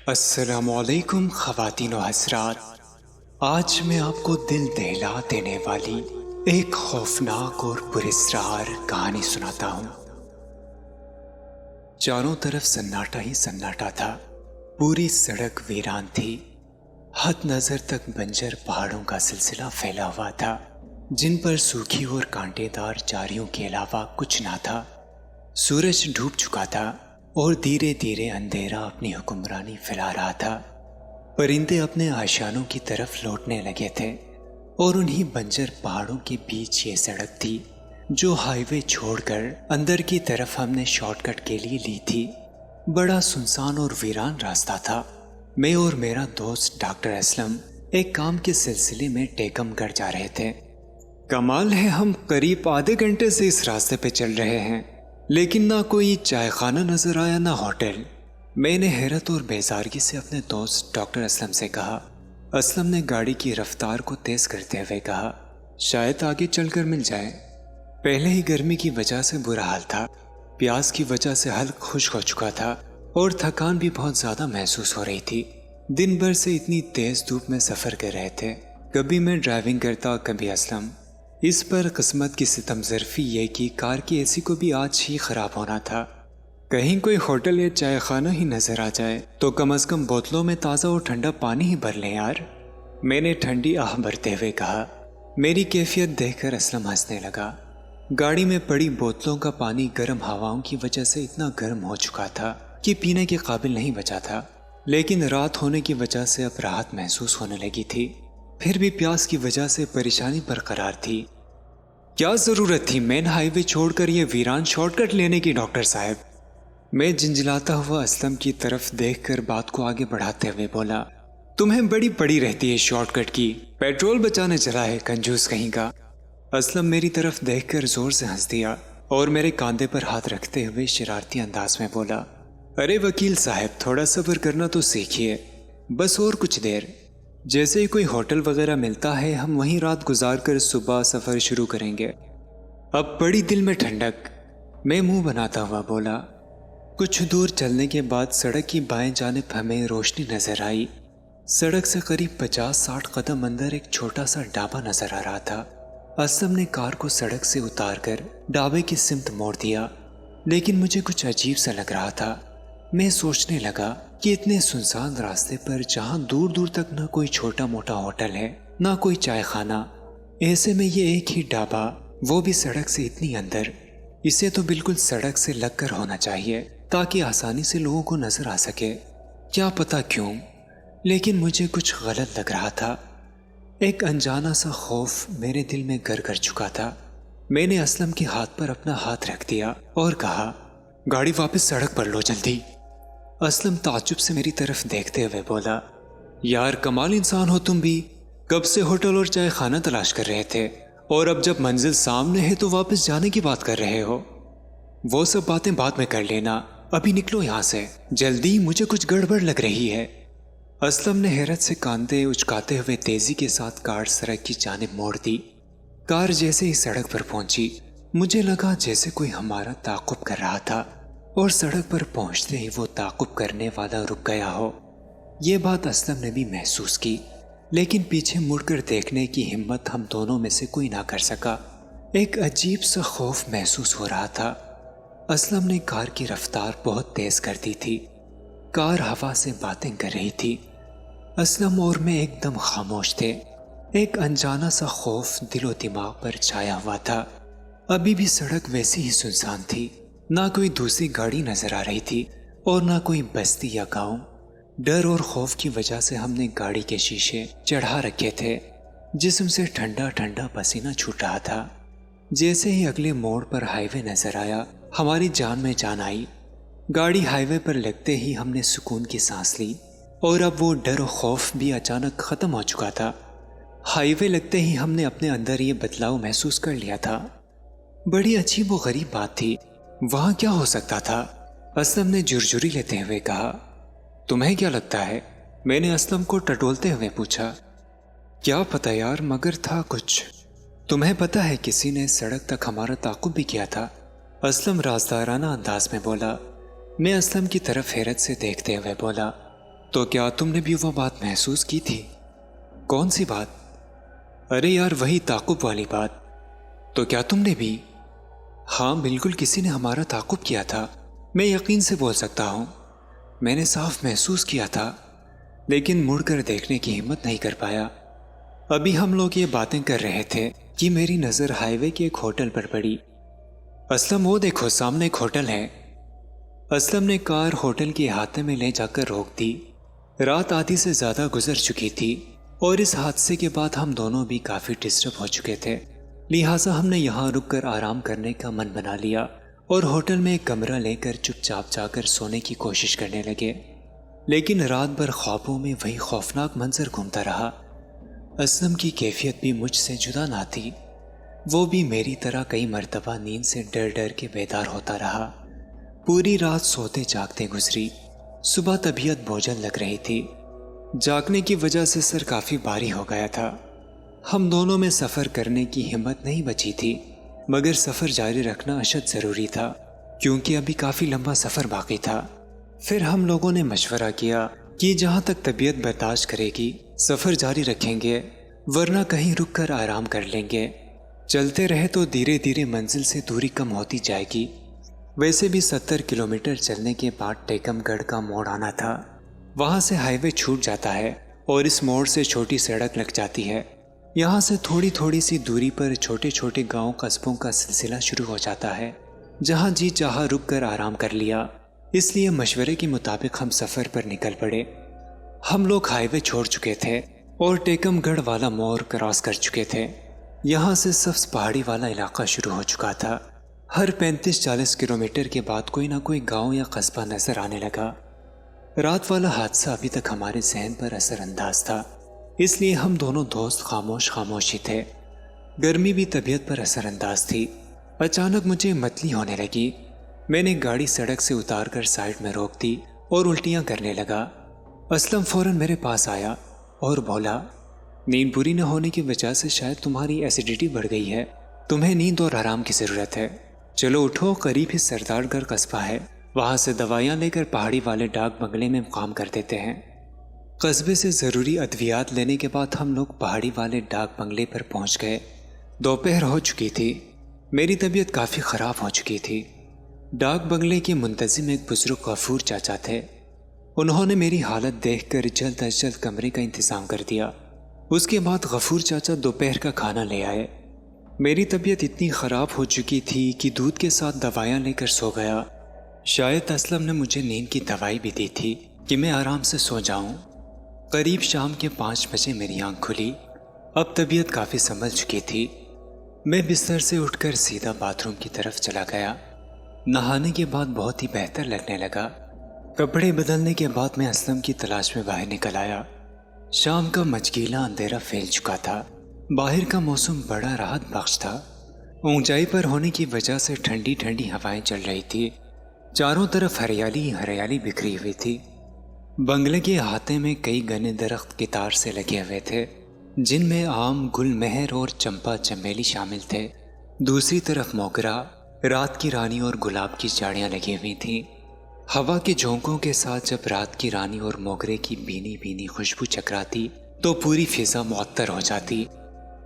السلام علیکم خواتین و حضرات، آج میں آپ کو دل دہلا دینے والی ایک خوفناک اور پراسرار کہانی سناتا ہوں۔ چاروں طرف سناٹا ہی سناٹا تھا، پوری سڑک ویران تھی، حد نظر تک بنجر پہاڑوں کا سلسلہ پھیلا ہوا تھا جن پر سوکھی اور کانٹے دار جاریوں کے علاوہ کچھ نہ تھا۔ سورج ڈوب چکا تھا اور دھیرے دھیرے اندھیرا اپنی حکمرانی پھیلا رہا تھا۔ پرندے اپنے آشیانوں کی طرف لوٹنے لگے تھے اور انہی بنجر پہاڑوں کے بیچ یہ سڑک تھی جو ہائی وے چھوڑ کر اندر کی طرف ہم نے شارٹ کٹ کے لیے لی تھی۔ بڑا سنسان اور ویران راستہ تھا۔ میں اور میرا دوست ڈاکٹر اسلم ایک کام کے سلسلے میں ٹیکم گڑھ جا رہے تھے۔ کمال ہے، ہم قریب آدھے گھنٹے سے اس راستے پہ چل رہے ہیں لیکن نہ کوئی چائے خانہ نظر آیا نہ ہوٹل۔ میں نے حیرت اور بیزارگی سے اپنے دوست ڈاکٹر اسلم سے کہا۔ اسلم نے گاڑی کی رفتار کو تیز کرتے ہوئے کہا، شاید آگے چل کر مل جائے۔ پہلے ہی گرمی کی وجہ سے برا حال تھا، پیاس کی وجہ سے حلق خشک ہو چکا تھا اور تھکان بھی بہت زیادہ محسوس ہو رہی تھی۔ دن بھر سے اتنی تیز دھوپ میں سفر کر رہے تھے، کبھی میں ڈرائیونگ کرتا کبھی اسلم۔ اس پر قسمت کی ستم ظرفی یہ کہ کار کی اے سی کو بھی آج ہی خراب ہونا تھا۔ کہیں کوئی ہوٹل یا چائے خانہ ہی نظر آ جائے تو کم از کم بوتلوں میں تازہ اور ٹھنڈا پانی ہی بھر لیں یار، میں نے ٹھنڈی آہ بھرتے ہوئے کہا۔ میری کیفیت دیکھ کر اسلم ہنسنے لگا۔ گاڑی میں پڑی بوتلوں کا پانی گرم ہواؤں کی وجہ سے اتنا گرم ہو چکا تھا کہ پینے کے قابل نہیں بچا تھا، لیکن رات ہونے کی وجہ سے اب راحت محسوس ہونے لگی تھی۔ پھر بھی پیاس کی وجہ سے پریشانی برقرار تھی۔ کیا ضرورت تھی مین ہائی وے چھوڑ کر یہ ویران شارٹ کٹ لینے کی ڈاکٹر صاحب؟ میں جھنجھلاتا ہوا اسلم کی طرف دیکھ کر بات کو آگے بڑھاتے ہوئے بولا، تمہیں بڑی پڑی رہتی ہے شارٹ کٹ کی، پیٹرول بچانے چلا ہے کنجوس کہیں کا۔ اسلم میری طرف دیکھ کر زور سے ہنس دیا اور میرے کاندھے پر ہاتھ رکھتے ہوئے شرارتی انداز میں بولا، ارے وکیل صاحب تھوڑا صبر کرنا تو سیکھیے، بس اور کچھ دیر، جیسے ہی کوئی ہوٹل وغیرہ ملتا ہے ہم وہیں رات گزار کر صبح سفر شروع کریں گے۔ اب پڑی دل میں ٹھنڈک، میں منہ بناتا ہوا بولا۔ کچھ دور چلنے کے بعد سڑک کی بائیں جانب ہمیں روشنی نظر آئی۔ سڑک سے قریب 50-60 قدم اندر ایک چھوٹا سا ڈھابا نظر آ رہا تھا۔ اسلم نے کار کو سڑک سے اتار کر ڈھابے کی سمت موڑ دیا، لیکن مجھے کچھ عجیب سا لگ رہا تھا۔ میں سوچنے لگا کہ اتنے سنسان راستے پر جہاں دور دور تک نہ کوئی چھوٹا موٹا ہوٹل ہے نہ کوئی چائے خانہ، ایسے میں یہ ایک ہی ڈھابا، وہ بھی سڑک سے اتنی اندر، اسے تو بالکل سڑک سے لگ کر ہونا چاہیے تاکہ آسانی سے لوگوں کو نظر آ سکے۔ کیا پتا کیوں، لیکن مجھے کچھ غلط لگ رہا تھا۔ ایک انجانا سا خوف میرے دل میں گر کر چکا تھا۔ میں نے اسلم کے ہاتھ پر اپنا ہاتھ رکھ دیا اور کہا، گاڑی واپس سڑک پر لو جلدی۔ اسلم تعجب سے میری طرف دیکھتے ہوئے بولا، یار کمال انسان ہو تم بھی، کب سے ہوٹل اور چائے خانہ تلاش کر رہے تھے اور اب جب منزل سامنے ہے تو واپس جانے کی بات کر رہے ہو؟ وہ سب باتیں بعد میں کر لینا، ابھی نکلو یہاں سے جلدی، مجھے کچھ گڑبڑ لگ رہی ہے۔ اسلم نے حیرت سے کاندھے اچکاتے ہوئے تیزی کے ساتھ کار سڑک کی جانب موڑ دی۔ کار جیسے ہی سڑک پر پہنچی مجھے لگا جیسے کوئی ہمارا تعاقب کر رہا تھا، اور سڑک پر پہنچتے ہی وہ تعاقب کرنے والا رک گیا ہو۔ یہ بات اسلم نے بھی محسوس کی، لیکن پیچھے مڑ کر دیکھنے کی ہمت ہم دونوں میں سے کوئی نہ کر سکا۔ ایک عجیب سا خوف محسوس ہو رہا تھا۔ اسلم نے کار کی رفتار بہت تیز کر دی تھی۔ کار ہوا سے باتیں کر رہی تھی۔ اسلم اور میں ایک دم خاموش تھے۔ ایک انجانا سا خوف دل و دماغ پر چھایا ہوا تھا۔ ابھی بھی سڑک ویسی ہی سنسان تھی، نہ کوئی دوسری گاڑی نظر آ رہی تھی اور نہ کوئی بستی یا گاؤں۔ ڈر اور خوف کی وجہ سے ہم نے گاڑی کے شیشے چڑھا رکھے تھے، جسم سے ٹھنڈا ٹھنڈا پسینہ چھوٹ رہا تھا۔ جیسے ہی اگلے موڑ پر ہائی وے نظر آیا ہماری جان میں جان آئی۔ گاڑی ہائی وے پر لگتے ہی ہم نے سکون کی سانس لی اور اب وہ ڈر و خوف بھی اچانک ختم ہو چکا تھا۔ ہائی وے لگتے ہی ہم نے اپنے اندر یہ بدلاؤ محسوس کر لیا تھا۔ بڑی عجیب و غریب بات تھی، وہاں کیا ہو سکتا تھا؟ اسلم نے جھرجھری لیتے ہوئے کہا۔ تمہیں کیا لگتا ہے؟ میں نے اسلم کو ٹٹولتے ہوئے پوچھا۔ کیا پتہ یار، مگر تھا کچھ۔ تمہیں پتہ ہے کسی نے سڑک تک ہمارا تعاقب بھی کیا تھا، اسلم رازدارانہ انداز میں بولا۔ میں اسلم کی طرف حیرت سے دیکھتے ہوئے بولا، تو کیا تم نے بھی وہ بات محسوس کی تھی؟ کون سی بات؟ ارے یار وہی تعاقب والی بات۔ تو کیا تم نے بھی؟ ہاں بالکل، کسی نے ہمارا تعاقب کیا تھا، میں یقین سے بول سکتا ہوں، میں نے صاف محسوس کیا تھا، لیکن مڑ کر دیکھنے کی ہمت نہیں کر پایا۔ ابھی ہم لوگ یہ باتیں کر رہے تھے کہ میری نظر ہائی وے کے ایک ہوٹل پر پڑی۔ اسلم وہ دیکھو سامنے ایک ہوٹل ہے۔ اسلم نے کار ہوٹل کے احاطے میں لے جا کر روک دی۔ رات آدھی سے زیادہ گزر چکی تھی اور اس حادثے کے بعد ہم دونوں بھی کافی ڈسٹرب ہو چکے تھے، لہٰذا ہم نے یہاں رک کر آرام کرنے کا من بنا لیا اور ہوٹل میں ایک کمرہ لے کر چپ چاپ جا کر سونے کی کوشش کرنے لگے۔ لیکن رات بھر خوابوں میں وہی خوفناک منظر گھومتا رہا۔ اسلم کی کیفیت بھی مجھ سے جدا نہ تھی، وہ بھی میری طرح کئی مرتبہ نیند سے ڈر ڈر کے بیدار ہوتا رہا۔ پوری رات سوتے جاگتے گزری۔ صبح طبیعت بوجھل لگ رہی تھی، جاگنے کی وجہ سے سر کافی بھاری ہو گیا تھا۔ ہم دونوں میں سفر کرنے کی ہمت نہیں بچی تھی، مگر سفر جاری رکھنا اشد ضروری تھا کیونکہ ابھی کافی لمبا سفر باقی تھا۔ پھر ہم لوگوں نے مشورہ کیا کہ جہاں تک طبیعت برداشت کرے گی سفر جاری رکھیں گے، ورنہ کہیں رک کر آرام کر لیں گے۔ چلتے رہے تو دھیرے دھیرے منزل سے دوری کم ہوتی جائے گی۔ ویسے بھی 70 کلومیٹر چلنے کے بعد ٹیکم گڑھ کا موڑ آنا تھا، وہاں سے ہائی وے چھوٹ جاتا ہے اور اس موڑ سے چھوٹی سڑک لگ جاتی ہے۔ یہاں سے تھوڑی تھوڑی سی دوری پر چھوٹے چھوٹے گاؤں قصبوں کا سلسلہ شروع ہو جاتا ہے، جہاں جی چاہا رک کر آرام کر لیا۔ اس لیے مشورے کے مطابق ہم سفر پر نکل پڑے۔ ہم لوگ ہائی وے چھوڑ چکے تھے اور ٹیکم گڑھ والا موڑ کراس کر چکے تھے۔ یہاں سے سبز پہاڑی والا علاقہ شروع ہو چکا تھا۔ ہر 35-40 کلومیٹر کے بعد کوئی نہ کوئی گاؤں یا قصبہ نظر آنے لگا۔ رات والا حادثہ ابھی تک ہمارے ذہن پر اثر انداز تھا، اس لیے ہم دونوں دوست خاموش ہی تھے۔ گرمی بھی طبیعت پر اثر انداز تھی۔ اچانک مجھے متلی ہونے لگی۔ میں نے گاڑی سڑک سے اتار کر سائڈ میں روک دی اور الٹیاں کرنے لگا۔ اسلم فوراً میرے پاس آیا اور بولا، نیند پوری نہ ہونے کی وجہ سے شاید تمہاری ایسیڈیٹی بڑھ گئی ہے، تمہیں نیند اور آرام کی ضرورت ہے۔ چلو اٹھو، قریب ہی سردار گڑھ قصبہ ہے، وہاں سے دوائیاں لے کر پہاڑی والے ڈاک بنگلے میں مقام کر دیتے ہیں۔ قصبے سے ضروری ادویات لینے کے بعد ہم لوگ پہاڑی والے ڈاک بنگلے پر پہنچ گئے۔ دوپہر ہو چکی تھی، میری طبیعت کافی خراب ہو چکی تھی۔ ڈاک بنگلے کے منتظم ایک بزرگ غفور چاچا تھے۔ انہوں نے میری حالت دیکھ کر جلد از جلد کمرے کا انتظام کر دیا۔ اس کے بعد غفور چاچا دوپہر کا کھانا لے آئے۔ میری طبیعت اتنی خراب ہو چکی تھی کہ دودھ کے ساتھ دوائیاں لے کر سو گیا۔ شاید اسلم نے مجھے نیند کی دوائی بھی دی تھی کہ میں آرام سے سو جاؤں۔ قریب شام کے 5 بجے میری آنکھ کھلی۔ اب طبیعت کافی سنبھل چکی تھی۔ میں بستر سے اٹھ کر سیدھا باتھ روم کی طرف چلا گیا۔ نہانے کے بعد بہت ہی بہتر لگنے لگا۔ کپڑے بدلنے کے بعد میں اسلم کی تلاش میں باہر نکل آیا۔ شام کا مچگیلا اندھیرا پھیل چکا تھا، باہر کا موسم بڑا راحت بخش تھا۔ اونچائی پر ہونے کی وجہ سے ٹھنڈی ٹھنڈی ہوائیں چل رہی تھی، چاروں طرف ہریالی ہی ہریالی بکھری ہوئی تھی۔ بنگلے کے احاطے میں کئی گھنے درخت قطار سے لگے ہوئے تھے، جن میں آم، گل مہر اور چمپا چمیلی شامل تھے۔ دوسری طرف موگرا، رات کی رانی اور گلاب کی جاڑیاں لگی ہوئی تھیں۔ ہوا کے جھونکوں کے ساتھ جب رات کی رانی اور موگرے کی بھینی بھینی خوشبو چکراتی تو پوری فضا معطر ہو جاتی۔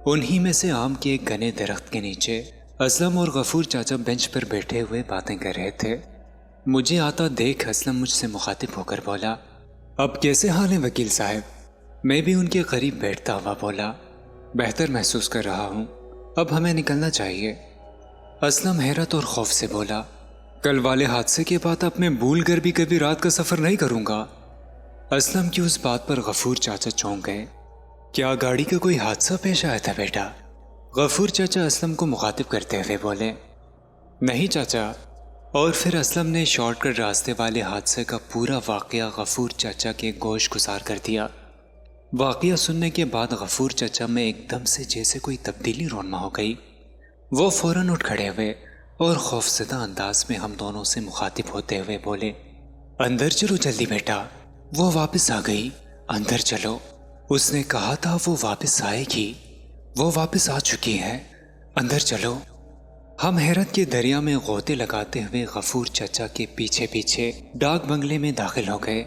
انہی میں سے آم کے ایک گھنے درخت کے نیچے اسلم اور غفور چاچا بینچ پر بیٹھے ہوئے باتیں کر رہے تھے۔ مجھے آتا دیکھ اسلم مجھ سے مخاطب ہو کر بولا، اب کیسے حال ہے وکیل صاحب؟ میں بھی ان کے قریب بیٹھتا ہوا بولا، بہتر محسوس کر رہا ہوں، اب ہمیں نکلنا چاہیے۔ اسلم حیرت اور خوف سے بولا، کل والے حادثے کے بعد اب میں بھول کر بھی کبھی رات کا سفر نہیں کروں گا۔ اسلم کی اس بات پر غفور چاچا چونک گئے۔ کیا گاڑی کا کوئی حادثہ پیش آیا تھا بیٹا؟ غفور چاچا اسلم کو مخاطب کرتے ہوئے بولے، نہیں چاچا۔ اور پھر اسلم نے شارٹ کٹ راستے والے حادثے کا پورا واقعہ غفور چاچا کے گوش گزار کر دیا۔ واقعہ سننے کے بعد غفور چاچا میں ایک دم سے جیسے کوئی تبدیلی رونما ہو گئی۔ وہ فوراً اٹھ کھڑے ہوئے اور خوفزدہ انداز میں ہم دونوں سے مخاطب ہوتے ہوئے بولے، اندر چلو جلدی بیٹا، وہ واپس آ گئی، اندر چلو۔ اس نے کہا تھا وہ واپس آئے گی، وہ واپس آ چکی ہے، اندر چلو۔ ہم حیرت کے دریا میں غوطے لگاتے ہوئے غفور چچا کے پیچھے پیچھے ڈاک بنگلے میں داخل ہو گئے۔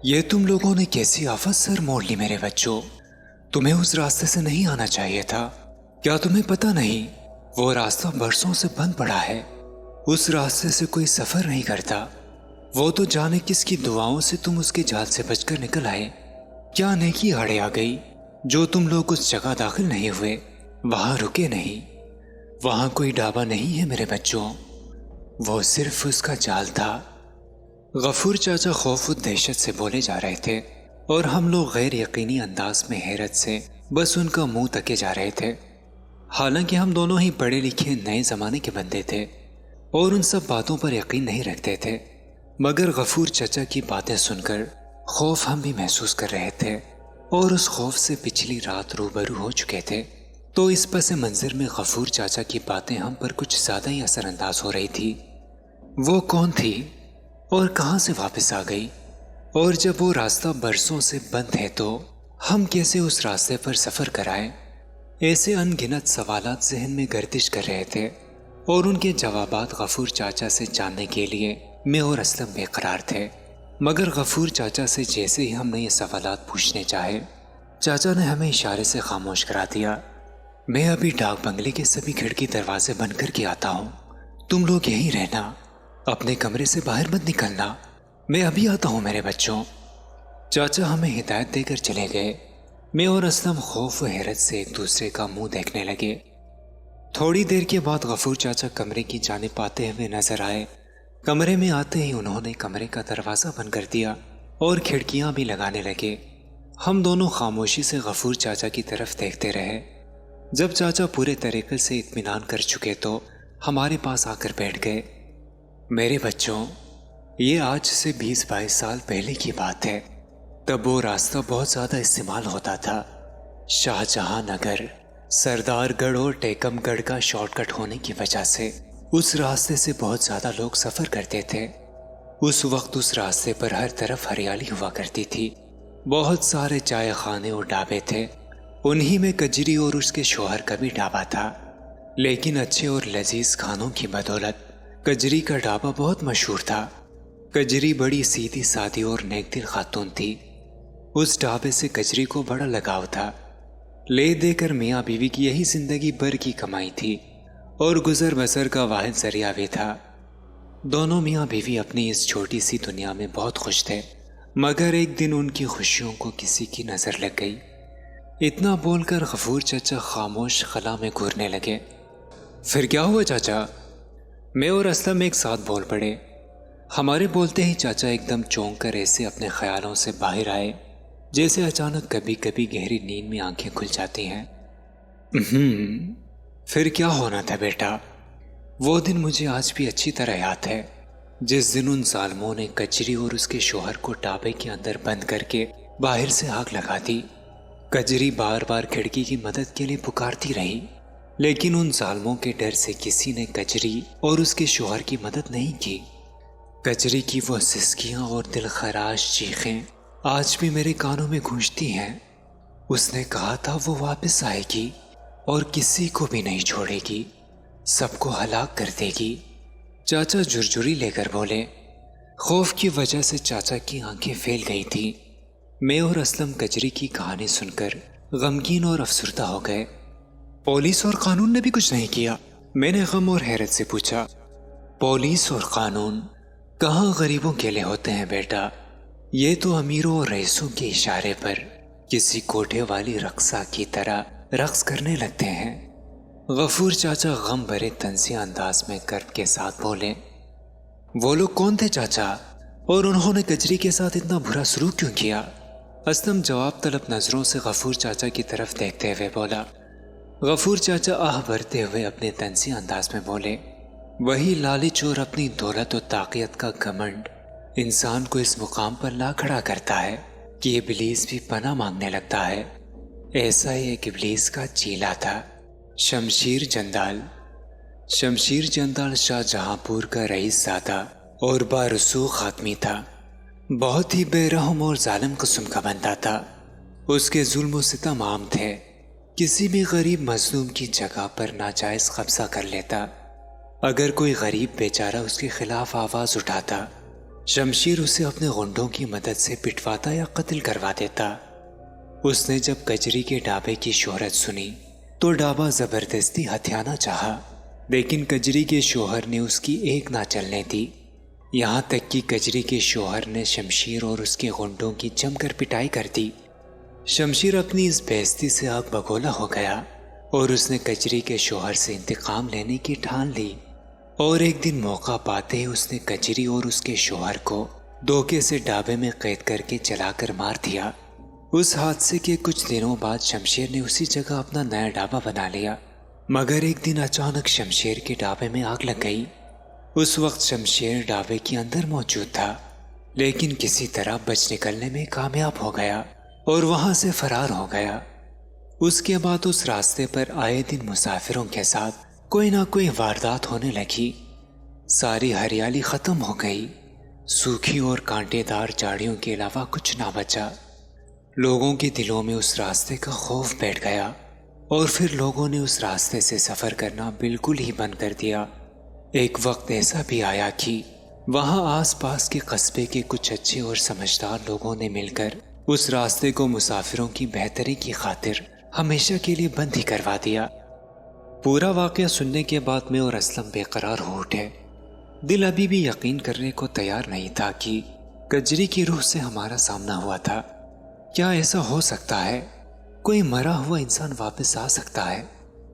یہ تم لوگوں نے کیسی آفت سر موڑ لی میرے بچوں؟ تمہیں اس راستے سے نہیں آنا چاہیے تھا۔ کیا تمہیں پتہ نہیں وہ راستہ برسوں سے بند پڑا ہے؟ اس راستے سے کوئی سفر نہیں کرتا۔ وہ تو جانے کس کی دعاؤں سے تم اس کے جال سے بچ کر نکل آئے۔ کیا نیکی آڑے آ گئی جو تم لوگ اس جگہ داخل نہیں ہوئے، وہاں رکے نہیں۔ وہاں کوئی ڈھابا نہیں ہے میرے بچوں، وہ صرف اس کا جال تھا۔ غفور چاچا خوف و دہشت سے بولے جا رہے تھے اور ہم لوگ غیر یقینی انداز میں حیرت سے بس ان کا منہ تکے جا رہے تھے۔ حالانکہ ہم دونوں ہی پڑھے لکھے نئے زمانے کے بندے تھے اور ان سب باتوں پر یقین نہیں رکھتے تھے، مگر غفور چچا کی باتیں سن کر خوف ہم بھی محسوس کر رہے تھے اور اس خوف سے پچھلی رات روبرو ہو چکے تھے۔ تو اس پس منظر میں غفور چاچا کی باتیں ہم پر کچھ زیادہ ہی اثر انداز ہو رہی تھی۔ وہ کون تھی اور کہاں سے واپس آ گئی؟ اور جب وہ راستہ برسوں سے بند ہے تو ہم کیسے اس راستے پر سفر کرائیں؟ ایسے ان گنت سوالات ذہن میں گردش کر رہے تھے اور ان کے جوابات غفور چاچا سے جاننے کے لیے میں اور اسلم بے قرار تھے۔ مگر غفور چاچا سے جیسے ہی ہم نے یہ سوالات پوچھنے چاہے، چاچا نے ہمیں اشارے سے خاموش کرا دیا۔ میں ابھی ڈاک بنگلے کے سبھی کھڑکی دروازے بند کر کے آتا ہوں، تم لوگ یہیں رہنا، اپنے کمرے سے باہر مت نکلنا، میں ابھی آتا ہوں میرے بچوں۔ چاچا ہمیں ہدایت دے کر چلے گئے۔ میں اور اسلم خوف و حیرت سے ایک دوسرے کا منہ دیکھنے لگے۔ تھوڑی دیر کے بعد غفور چاچا کمرے کی جانب آتے ہوئے نظر آئے۔ کمرے میں آتے ہی انہوں نے کمرے کا دروازہ بند کر دیا اور کھڑکیاں بھی لگانے لگے۔ ہم دونوں خاموشی سے غفور چاچا کی طرف دیکھتے رہے۔ جب چاچا پورے طریقے سے اطمینان کر چکے تو ہمارے پاس آ کر بیٹھ گئے۔ میرے بچوں، یہ آج سے 20-22 سال پہلے کی بات ہے۔ تب وہ راستہ بہت زیادہ استعمال ہوتا تھا۔ شاہ جہاں نگر، سردار گڑھ اور ٹیکم گڑھ کا شارٹ کٹ ہونے کی وجہ سے اس راستے سے بہت زیادہ لوگ سفر کرتے تھے۔ اس وقت اس راستے پر ہر طرف ہریالی ہوا کرتی تھی، بہت سارے چائے خانے اور ڈھابے تھے۔ انہی میں کجری اور اس کے شوہر کا بھی ڈھابا تھا، لیکن اچھے اور لذیذ کھانوں کی بدولت کجری کا ڈھابا بہت مشہور تھا۔ کجری بڑی سیدھی سادی اور نیک دل خاتون تھی۔ اس ڈھابے سے کجری کو بڑا لگاؤ تھا۔ لے دے کر میاں بیوی کی یہی زندگی بھر کی کمائی تھی اور گزر بسر کا واحد ذریعہ بھی تھا۔ دونوں میاں بیوی اپنی اس چھوٹی سی دنیا میں بہت خوش تھے، مگر ایک دن ان کی خوشیوں کو کسی کی نظر لگ گئی۔ اتنا بول کر غفور چچا خاموش خلا میں گھورنے لگے۔ پھر کیا ہوا چاچا؟ میں اور اسلم ایک ساتھ بول پڑے۔ ہمارے بولتے ہی چاچا ایک دم چونک کر ایسے اپنے خیالوں سے باہر آئے جیسے اچانک کبھی کبھی گہری نیند میں آنکھیں کھل جاتی ہیں۔ پھر کیا ہونا تھا بیٹا؟ وہ دن مجھے آج بھی اچھی طرح یاد ہے جس دن ان ظالموں نے کجری اور اس کے شوہر کو ڈھابے کے اندر بند کر کے باہر سے آگ لگا دی۔ کجری بار بار کھڑکی کی مدد کے لیے پکارتی رہی، لیکن ان ظالموں کے ڈر سے کسی نے کجری اور اس کے شوہر کی مدد نہیں کی۔ کجری کی وہ سسکیاں اور دل خراش چیخیں آج بھی میرے کانوں میں گونجتی ہیں۔ اس نے کہا تھا وہ واپس آئے گی اور کسی کو بھی نہیں چھوڑے گی، سب کو ہلاک کر دے گی۔ چاچا جرجری لے کر بولے۔ خوف کی وجہ سے چاچا کی آنکھیں پھیل گئی تھی۔ میں اور اسلم کجری کی کہانی سن کر غمگین اور افسردہ ہو گئے۔ پولیس اور قانون نے بھی کچھ نہیں کیا؟ میں نے غم اور حیرت سے پوچھا۔ پولیس اور قانون کہاں غریبوں کے لیے ہوتے ہیں بیٹا، یہ تو امیروں اور رئیسوں کے اشارے پر کسی کوٹھے والی رقصہ کی طرح رقص کرنے لگتے ہیں۔ غفور چاچا غم بھرے طنزیہ انداز میں کرب کے ساتھ بولے۔ وہ لوگ کون تھے چاچا، اور انہوں نے کجری کے ساتھ اتنا برا سلوک کیوں کیا؟ اسلم جواب طلب نظروں سے غفور چاچا کی طرف دیکھتے ہوئے بولا۔ غفور چاچا آہ بھرتے ہوئے اپنے طنزیہ انداز میں بولے، وہی لالچ اور اپنی دولت و طاقت کا گھمنڈ انسان کو اس مقام پر لا کھڑا کرتا ہے کہ ابلیس بھی پناہ مانگنے لگتا ہے۔ ایسا ہی ایک ابلیس کا چیلا تھا، شمشیر جندال۔ شمشیر جندال شاہ جہاں پور کا رئیس زادہ اور بارسوخ آدمی تھا، بہت ہی بے رحم اور ظالم قسم کا بندہ تھا۔ اس کے ظلم و ستم عام تھے، کسی بھی غریب مظلوم کی جگہ پر ناجائز قبضہ کر لیتا۔ اگر کوئی غریب بیچارہ اس کے خلاف آواز اٹھاتا، شمشیر اسے اپنے غنڈوں کی مدد سے پٹواتا یا قتل کروا دیتا۔ اس نے جب کجری کے ڈھابے کی شہرت سنی تو ڈھابا زبردستی ہتھیانا چاہا، لیکن کجری کے شوہر نے اس کی ایک نہ چلنے دی، یہاں تک کہ کجری کے شوہر نے شمشیر اور اس کے غنڈوں کی جم کر پٹائی کر دی۔ شمشیر اپنی اس بے عزتی سے آگ بگولا ہو گیا اور اس نے کجری کے شوہر سے انتقام لینے کی ٹھان لی، اور ایک دن موقع پاتے ہی اس نے کجری اور اس کے شوہر کو دھوکے سے ڈھابے میں قید کر کے جلا کر مار دیا۔ اس حادثے کے کچھ دنوں بعد شمشیر نے اسی جگہ اپنا نیا ڈھابا بنا لیا، مگر ایک دن اچانک شمشیر کے ڈھابے میں آگ لگ گئی۔ اس وقت شمشیر ڈھابے کے اندر موجود تھا، لیکن کسی طرح بچ نکلنے میں کامیاب ہو گیا اور وہاں سے فرار ہو گیا۔ اس کے بعد اس راستے پر آئے دن مسافروں کے ساتھ کوئی نہ کوئی واردات ہونے لگی۔ ساری ہریالی ختم ہو گئی، سوکھی اور کانٹے دار جھاڑیوں کے علاوہ کچھ نہ بچا۔ لوگوں کے دلوں میں اس راستے کا خوف بیٹھ گیا اور پھر لوگوں نے اس راستے سے سفر کرنا بالکل ہی بند کر دیا۔ ایک وقت ایسا بھی آیا کہ وہاں آس پاس کے قصبے کے کچھ اچھے اور سمجھدار لوگوں نے مل کر اس راستے کو مسافروں کی بہتری کی خاطر ہمیشہ کے لیے بند ہی کروا دیا۔ پورا واقعہ سننے کے بعد میں اور اسلم بے قرار ہو اٹھے۔ دل ابھی بھی یقین کرنے کو تیار نہیں تھا کہ کجری کی روح سے ہمارا سامنا ہوا تھا۔ کیا ایسا ہو سکتا ہے؟ کوئی مرا ہوا انسان واپس آ سکتا ہے؟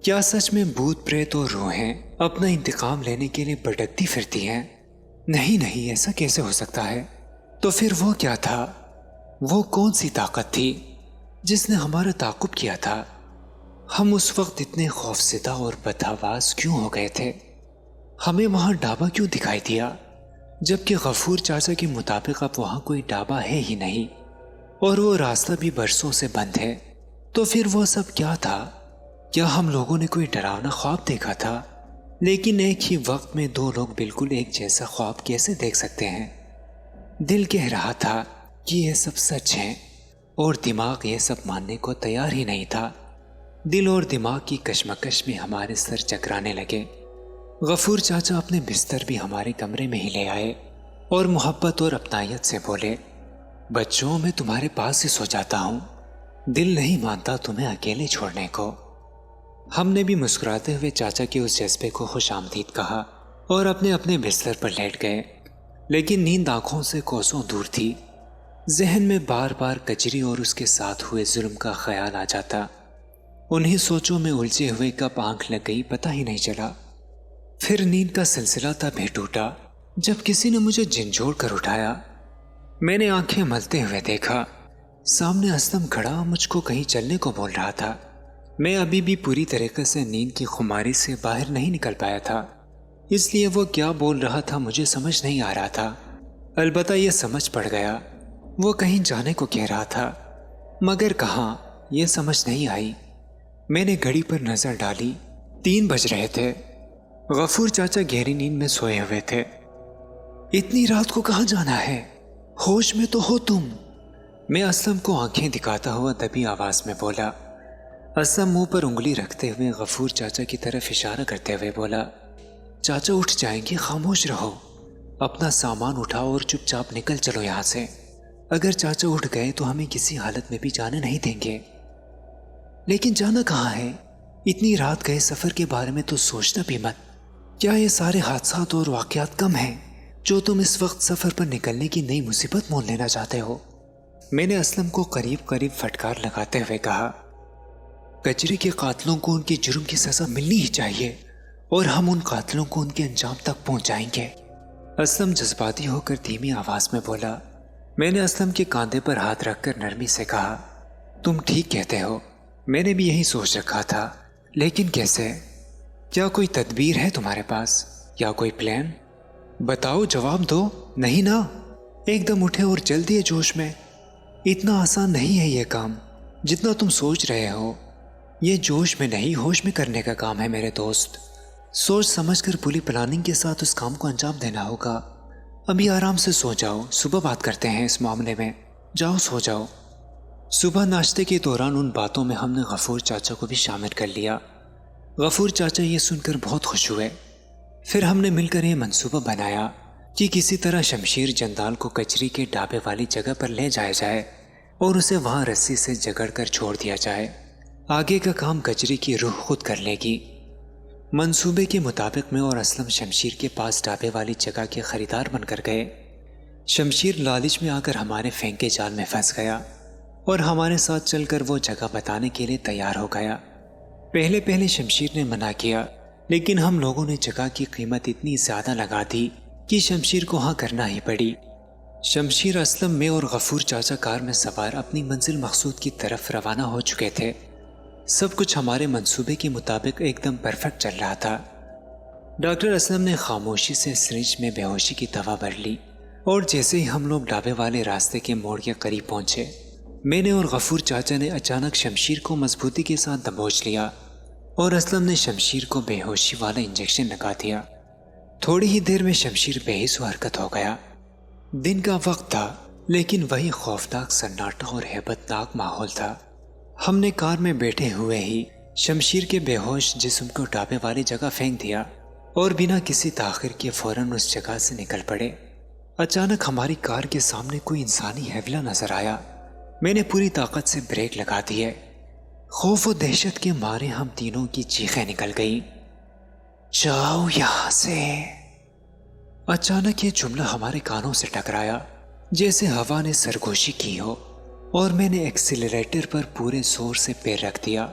کیا سچ میں بھوت پریت اور روحیں اپنا انتقام لینے کے لیے بھٹکتی پھرتی ہیں؟ نہیں نہیں، ایسا کیسے ہو سکتا ہے؟ تو پھر وہ کیا تھا؟ وہ کون سی طاقت تھی جس نے ہمارا تعاقب کیا تھا؟ ہم اس وقت اتنے خوفزدہ اور بدحواس کیوں ہو گئے تھے؟ ہمیں وہاں ڈھابا کیوں دکھائی دیا جبکہ غفور چاچا کے مطابق اب وہاں کوئی ڈھابا ہے ہی نہیں اور وہ راستہ بھی برسوں سے بند ہے؟ تو پھر وہ سب کیا تھا؟ کیا ہم لوگوں نے کوئی ڈراونا خواب دیکھا تھا؟ لیکن ایک ہی وقت میں دو لوگ بالکل ایک جیسا خواب کیسے دیکھ سکتے ہیں؟ دل کہہ رہا تھا کہ یہ سب سچ ہے اور دماغ یہ سب ماننے کو تیار ہی نہیں تھا۔ دل اور دماغ کی کشمکش میں ہمارے سر چکرانے لگے۔ غفور چاچا اپنے بستر بھی ہمارے کمرے میں ہی لے آئے اور محبت اور اپنائیت سے بولے، بچوں میں تمہارے پاس ہی سو جاتا ہوں، دل نہیں مانتا تمہیں اکیلے چھوڑنے کو۔ ہم نے بھی مسکراتے ہوئے چاچا کے اس جذبے کو خوش آمدید کہا اور اپنے اپنے بستر پر لیٹ گئے، لیکن نیند آنکھوں سے کوسوں دور تھی۔ ذہن میں بار بار کجری اور اس کے ساتھ ہوئے ظلم کا خیال آ جاتا۔ انہیں سوچوں میں الجھے ہوئے کب آنکھ لگ گئی پتہ ہی نہیں چلا۔ پھر نیند کا سلسلہ تب ہی ٹوٹا جب کسی نے مجھے جھنجھوڑ کر اٹھایا۔ میں نے آنکھیں ملتے ہوئے دیکھا، سامنے اسلم کھڑا مجھ کو کہیں چلنے کو بول رہا تھا۔ میں ابھی بھی پوری طریقے سے نیند کی خماری سے باہر نہیں نکل پایا تھا، اس لیے وہ کیا بول رہا تھا مجھے سمجھ نہیں آ رہا تھا۔ البتہ یہ سمجھ پڑ گیا وہ کہیں جانے کو کہہ رہا تھا، مگر کہاں یہ سمجھ نہیں آئی۔ میں نے گھڑی پر نظر ڈالی، 3 بج رہے تھے۔ غفور چاچا گہری نیند میں سوئے ہوئے تھے۔ اتنی رات کو کہاں جانا ہے؟ ہوش میں تو ہو تم؟ میں اسلم کو آنکھیں دکھاتا ہوا دبی آواز میں بولا۔ اسلم منہ پر انگلی رکھتے ہوئے غفور چاچا کی طرف اشارہ کرتے ہوئے بولا، چاچا اٹھ جائیں گے، خاموش رہو، اپنا سامان اٹھاؤ اور چپ چاپ نکل چلو یہاں سے۔ اگر چاچا اٹھ گئے تو ہمیں کسی حالت میں بھی جانے نہیں دیں گے۔ لیکن جانا کہاں ہے؟ اتنی رات گئے سفر کے بارے میں تو سوچنا بھی مت۔ کیا یہ سارے حادثات اور واقعات کم ہیں جو تم اس وقت سفر پر نکلنے کی نئی مصیبت مول لینا چاہتے ہو؟ میں نے اسلم کو قریب قریب پھٹکار لگاتے ہوئے کہا، کجری کے قاتلوں کو ان کے جرم کی سزا ملنی ہی چاہیے اور ہم ان قاتلوں کو ان کے انجام تک پہنچائیں گے۔ اسلم جذباتی ہو کر دھیمی آواز میں بولا۔ میں نے اسلم کے کاندھے پر ہاتھ رکھ کر نرمی سے کہا، تم ٹھیک کہتے ہو، میں نے بھی یہی سوچ رکھا تھا، لیکن کیسے؟ کیا کوئی تدبیر ہے تمہارے پاس یا کوئی پلان؟ بتاؤ، جواب دو۔ نہیں نا، ایک دم اٹھے اور چل دیے جوش میں۔ اتنا آسان نہیں ہے یہ کام جتنا تم سوچ رہے ہو۔ یہ جوش میں نہیں، ہوش میں کرنے کا کام ہے میرے دوست۔ سوچ سمجھ کر پوری پلاننگ کے ساتھ اس کام کو انجام دینا ہوگا۔ ابھی آرام سے سو جاؤ، صبح بات کرتے ہیں اس معاملے میں۔ جاؤ سو جاؤ۔ صبح ناشتے کے دوران ان باتوں میں ہم نے غفور چاچا کو بھی شامل کر لیا۔ غفور چاچا یہ سن کر بہت خوش ہوئے۔ پھر ہم نے مل کر یہ منصوبہ بنایا کہ کسی طرح شمشیر جندال کو کچری کے ڈھابے والی جگہ پر لے جایا جائے اور اسے وہاں رسی سے جگڑ کر چھوڑ دیا جائے۔ آگے کا کام کچری کی روح خود کر لے گی۔ منصوبے کے مطابق میں اور اسلم شمشیر کے پاس ڈھابے والی جگہ کے خریدار بن کر گئے۔ شمشیر لالچ میں آ کر ہمارے پھینکے جال میں پھنس گیا اور ہمارے ساتھ چل کر وہ جگہ بتانے کے لیے تیار ہو گیا۔ پہلے شمشیر نے منع کیا، لیکن ہم لوگوں نے جگہ کی قیمت اتنی زیادہ لگا دی کہ شمشیر کو ہاں کرنا ہی پڑی۔ شمشیر، اسلم، میں اور غفور چاچا کار میں سوار اپنی منزل مقصود کی طرف روانہ ہو چکے تھے۔ سب کچھ ہمارے منصوبے کے مطابق ایک دم پرفیکٹ چل رہا تھا۔ ڈاکٹر اسلم نے خاموشی سے سرنج میں بے ہوشی کی دوا بھر لی اور جیسے ہی ہم لوگ ڈھابے والے راستے کے موڑ کے قریب پہنچے، میں نے اور غفور چاچا نے اچانک شمشیر کو مضبوطی کے ساتھ دبوچ لیا اور اسلم نے شمشیر کو بے ہوشی والا انجیکشن لگا دیا۔ تھوڑی ہی دیر میں شمشیر بے حس و حرکت ہو گیا۔ دن کا وقت تھا، لیکن وہی خوفناک سناٹا اور ہیبت ناک ماحول تھا۔ ہم نے کار میں بیٹھے ہوئے ہی شمشیر کے بے ہوش جسم کو ڈھابے والی جگہ پھینک دیا اور بنا کسی تاخیر کے فوراً اس جگہ سے نکل پڑے۔ اچانک ہماری کار کے سامنے کوئی انسانی حیولہ نظر آیا۔ میں نے پوری طاقت سے بریک لگا دیے۔ خوف و دہشت کے مارے ہم تینوں کی چیخیں نکل گئیں، جاؤ یہاں سے۔ اچانک یہ جملہ ہمارے کانوں سے ٹکرایا جیسے ہوا نے سرگوشی کی ہو، اور میں نے ایکسیلریٹر پر پورے زور سے پیر رکھ دیا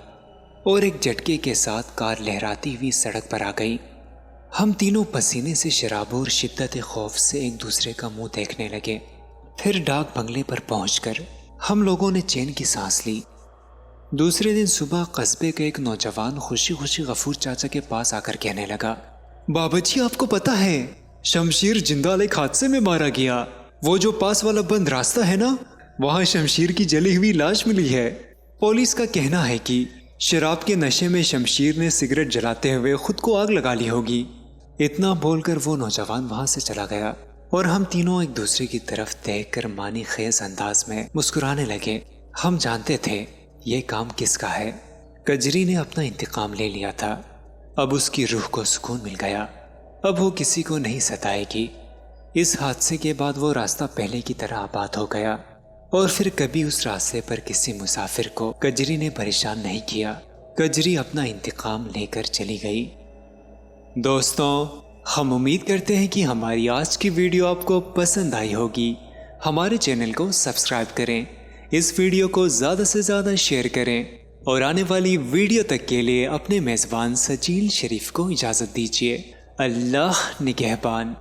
اور ایک جھٹکے کے ساتھ کار لہراتی ہوئی سڑک پر آ گئی۔ ہم تینوں پسینے سے شراب اور شدت خوف سے ایک دوسرے کا منہ دیکھنے لگے۔ پھر ڈاک بنگلے پر پہنچ کر ہم لوگوں نے چین کی سانس لی۔ دوسرے دن صبح قصبے کا ایک نوجوان خوشی خوشی غفور چاچا کے پاس آ کر کہنے لگا، بابا جی، آپ کو پتا ہے شمشیر جندال ایک حادثے میں مارا گیا۔ وہ جو پاس والا بند راستہ ہے نا، وہاں شمشیر کی جلی ہوئی لاش ملی ہے۔ پولیس کا کہنا ہے کہ شراب کے نشے میں شمشیر نے سگریٹ جلاتے ہوئے خود کو آگ لگا لی ہوگی۔ اتنا بول کر وہ نوجوان وہاں سے چلا گیا اور ہم تینوں ایک دوسرے کی طرف دیکھ کر معنی خیز انداز میں مسکرانے لگے۔ ہم جانتے تھے یہ کام کس کا ہے۔ کجری نے اپنا انتقام لے لیا تھا، اب اس کی روح کو سکون مل گیا۔ اب وہ کسی کو نہیں ستائے گی۔ اس حادثے کے بعد وہ راستہ پہلے کی طرح آباد ہو گیا اور پھر کبھی اس راستے پر کسی مسافر کو کجری نے پریشان نہیں کیا۔ کجری اپنا انتقام لے کر چلی گئی۔ دوستوں، ہم امید کرتے ہیں کہ ہماری آج کی ویڈیو آپ کو پسند آئی ہوگی۔ ہمارے چینل کو سبسکرائب کریں، اس ویڈیو کو زیادہ سے زیادہ شیئر کریں اور آنے والی ویڈیو تک کے لیے اپنے میزبان سجیل شریف کو اجازت دیجیے۔ اللہ نگہبان۔